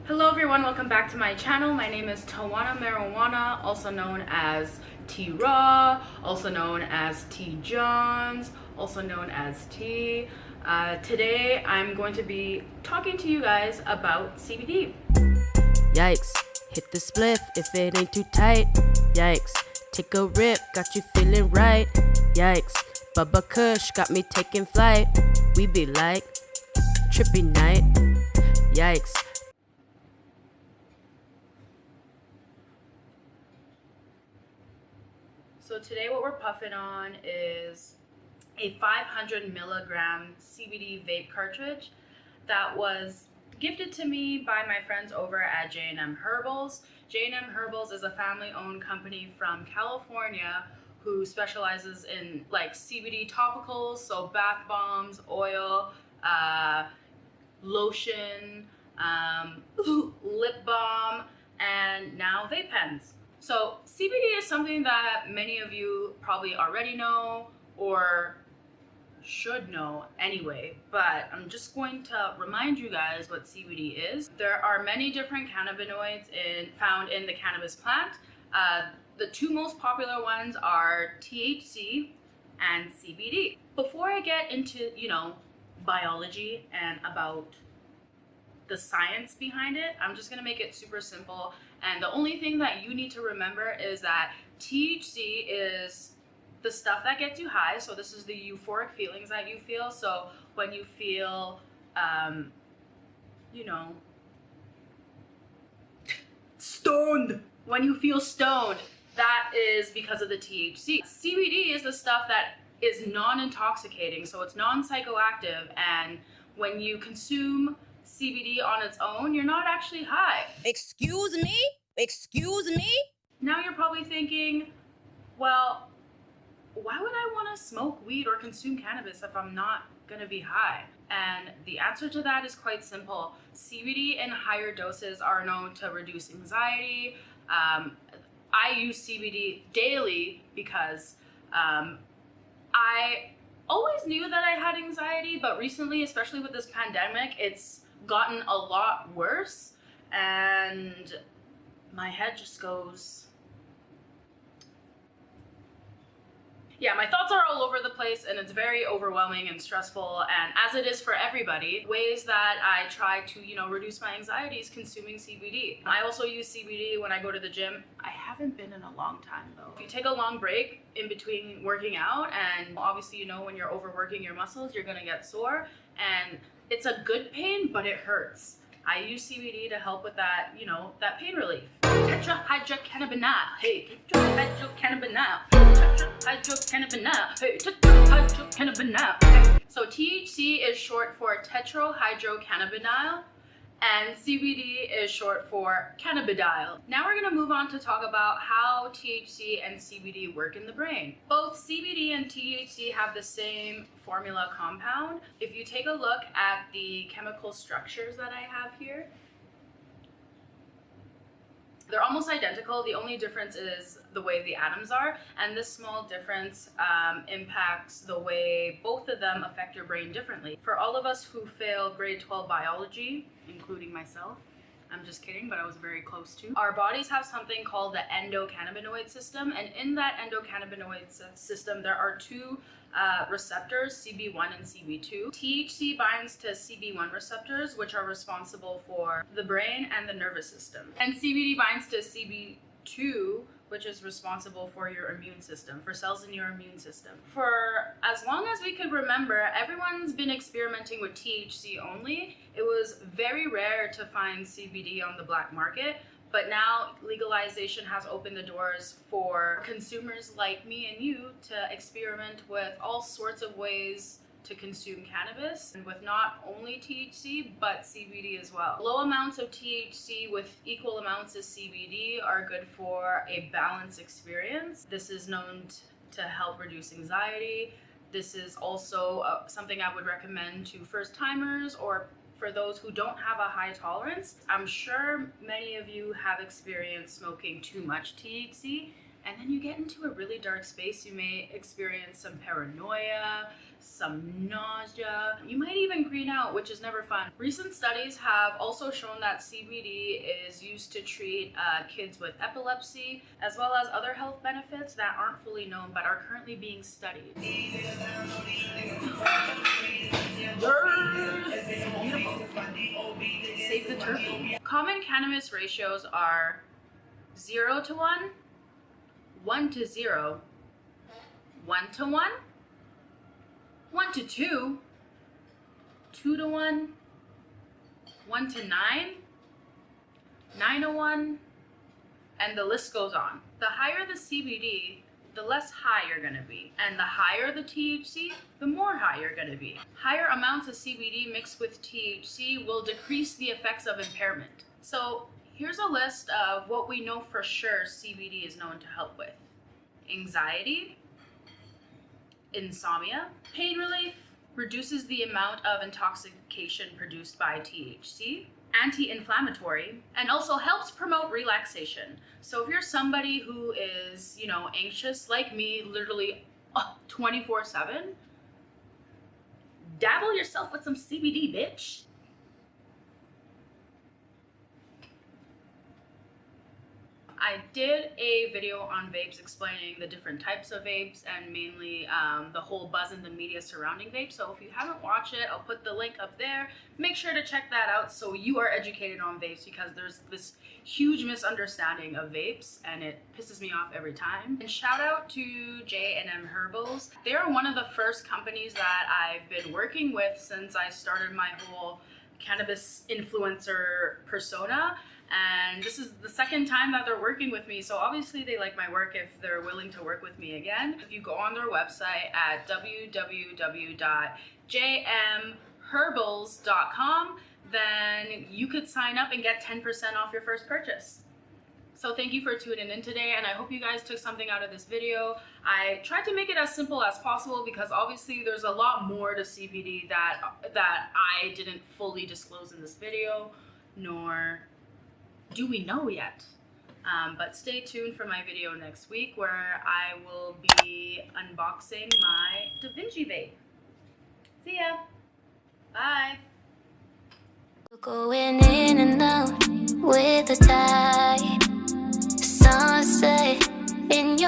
Hello everyone, welcome back to my channel. My name is Tawana Marijuana, also known as T Raw, also known as T Johns, also known as T. Today I'm going to be talking to you guys about CBD. Yikes, hit the spliff if it ain't too tight. Yikes, take a rip, got you feeling right. Yikes, Bubba Kush got me taking flight. We be like, trippy night. Yikes. So today what we're puffing on is a 500 milligram CBD vape cartridge that was gifted to me by my friends over at J&M Herbals. J&M Herbals is a family-owned company from California who specializes in like CBD topicals, so bath bombs, oil, lotion, lip balm, and now vape pens. So CBD is something that many of you probably already know or should know anyway, but I'm just going to remind you guys what CBD is. There are many different cannabinoids found in the cannabis plant. The two most popular ones are THC and CBD. Before I get into, biology and about the science behind it, I'm just gonna make it super simple. And the only thing that you need to remember is that THC is the stuff that gets you high. So this is the euphoric feelings that you feel. So when you feel, stoned, when you feel stoned, that is because of the THC. CBD is the stuff that is non-intoxicating, so it's non-psychoactive, and when you consume CBD on its own, you're not actually high. Excuse me? Excuse me? Now you're probably thinking, well, why would I want to smoke weed or consume cannabis if I'm not gonna be high? And the answer to that is quite simple. CBD in higher doses are known to reduce anxiety. I use CBD daily because I always knew that I had anxiety, but recently, especially with this pandemic, it's gotten a lot worse, and my head just goes, my thoughts are all over the place, and it's very overwhelming and stressful, and as it is for everybody. Ways that I try to, reduce my anxiety is consuming CBD. I also use CBD when I go to the gym. I haven't been in a long time though. If you take a long break in between working out, and obviously when you're overworking your muscles, you're gonna get sore, and it's a good pain, but it hurts. I use CBD to help with that, that pain relief. Tetrahydrocannabinol, hey, tetrahydrocannabinol, tetrahydrocannabinol, hey, tetrahydrocannabinol. So THC is short for tetrahydrocannabinol, and CBD is short for cannabidiol. Now we're gonna move on to talk about how THC and CBD work in the brain. Both CBD and THC have the same formula compound. If you take a look at the chemical structures that I have here, they're almost identical. The only difference is the way the atoms are, and this small difference impacts the way both of them affect your brain differently. For all of us who failed grade 12 biology, including myself, I'm just kidding, but I was very close to. Our bodies have something called the endocannabinoid system, and in that endocannabinoid system, there are two receptors, CB1 and CB2. THC binds to CB1 receptors, which are responsible for the brain and the nervous system. And CBD binds to CB2, which is responsible for your immune system, for cells in your immune system. For as long as we could remember, everyone's been experimenting with THC only. It was very rare to find CBD on the black market, but now legalization has opened the doors for consumers like me and you to experiment with all sorts of ways to consume cannabis, and with not only THC, but CBD as well. Low amounts of THC with equal amounts of CBD are good for a balanced experience. This is known to help reduce anxiety. This is also something I would recommend to first timers or for those who don't have a high tolerance. I'm sure many of you have experienced smoking too much THC, and then you get into a really dark space. You may experience some paranoia, some nausea. You might even green out out, which is never fun. Recent studies have also shown that CBD is used to treat kids with epilepsy, as well as other health benefits that aren't fully known but are currently being studied. Save the turkey. Common cannabis ratios are 0 to 1, 1 to 0, 1 to 1, 1 to 2, 2 to 1, 1 to 9, 9 to 1, and the list goes on. The higher the CBD, the less high you're gonna be. And the higher the THC, the more high you're gonna be. Higher amounts of CBD mixed with THC will decrease the effects of impairment. So here's a list of what we know for sure CBD is known to help with. Anxiety, insomnia, pain relief, reduces the amount of intoxication produced by THC, anti-inflammatory, and also helps promote relaxation. So if you're somebody who is, anxious like me, literally 24/7, dabble yourself with some CBD, bitch. I did a video on vapes explaining the different types of vapes and mainly the whole buzz in the media surrounding vapes. So if you haven't watched it, I'll put the link up there. Make sure to check that out so you are educated on vapes, because there's this huge misunderstanding of vapes and it pisses me off every time. And shout out to J&M Herbals. They're one of the first companies that I've been working with since I started my whole cannabis influencer persona. And this is the second time that they're working with me, so obviously they like my work if they're willing to work with me again. If you go on their website at www.jmherbals.com, then you could sign up and get 10% off your first purchase. So thank you for tuning in today, and I hope you guys took something out of this video. I tried to make it as simple as possible because obviously there's a lot more to CBD that I didn't fully disclose in this video, nor do we know yet. But stay tuned for my video next week where I will be unboxing my Da Vinci vape. See ya. Bye. Going in and out with the tide. Sunset in your